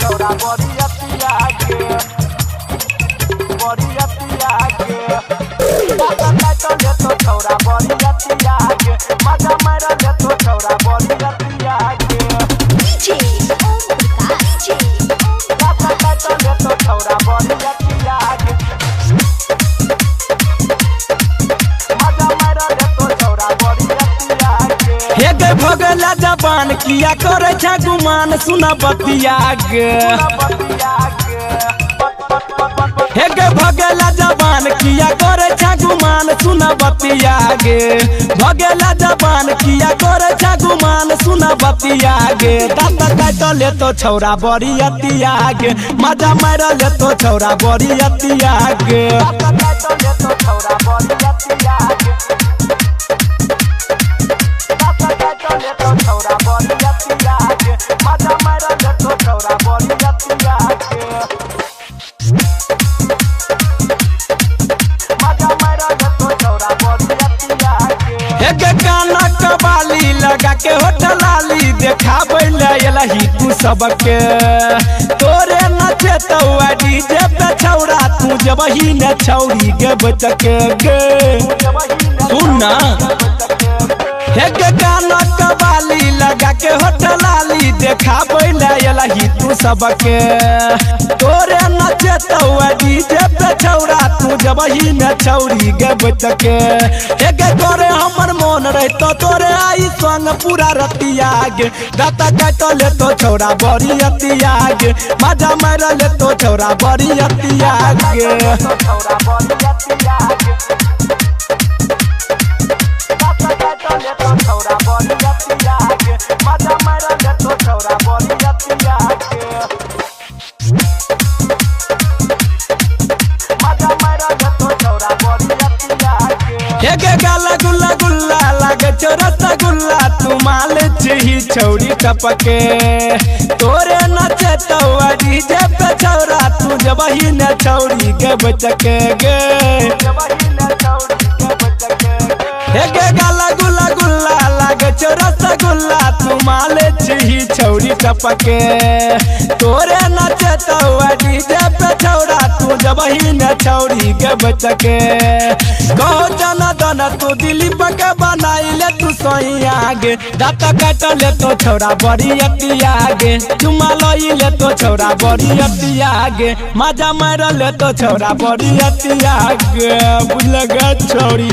छौरा बरियतिया के मजा काटल लेतो छौरा बरियतिया के मजा मारल लेतो छौरा बरियतिया के DJ Om Prakash मजा काटल लेतो छौरा बरियतिया के मजा मारल लेतो छौरा बरियतिया के हे गे भगला जबान किया करे छ गुमान सुना बतिया गे हे गे भगला जबान किया करे छ गुमान सुना बतिया गे भगला जबान किया करे छ गुमान सुना बतिया गे दांत काट लेतो छौरा बरियतिया गे मजा मार लेतो छौरा बरियतिया गे मजा काटल लेतो छौरा बरियतिया के लेतो छौरा बरियतिया के मजा मारल लेतो छौरा बरियतिया के मजा मारल लेतो छौरा बरियतिया के एक गाना कबाली लगा के होटलाली देखाबै ले एलही तू सबके तोरे नचे तो डीजे पे छौरा तू जबही न छौरी गे बचके गे सुनना एक गाना कबाली लगा के होटलाली देखाबै ले एलही तू सबके तोरे नचे तो डीजे पे छौरा तू जबही न छौरी गे बचके एक तोरे हमर मन रहतो तोरे आई संग पूरा रतिया गे दाता काट लेतो छौरा बरियतिया गे मजा मार लेतो छौरा बरियतिया गे छौरा बरियतिया के मजा काटल लेतो छौरा बरियतिया के मजा मारल लेतो छौरा बरियतिया के मजा मारल लेतो छौरा बरियतिया के हेगे गाला गुल्ला गुल्ला लागे चोरस गुल्ला तू माल छी छौरी टपके तोरे नचे तो डीजे पे छौरा तू जबही न छौरी गे बचके गे हेगे गाला गुल्ला गुल्ला लागे चोरस गुल्ला तू माल छी छौरी टपके तोरे नचे तो डीजे पे छौरा तू जबही न छौरी गे बचके कहो जना दना तू दिलीप के बनाई ले तू सोइया गे दाता काट ले तो छौरा बरियतिया गे चुमा लई ले तो छौरा बरियतिया गे मजा मार ले तो छौरा बरियतिया गे बुझल गे छौरी।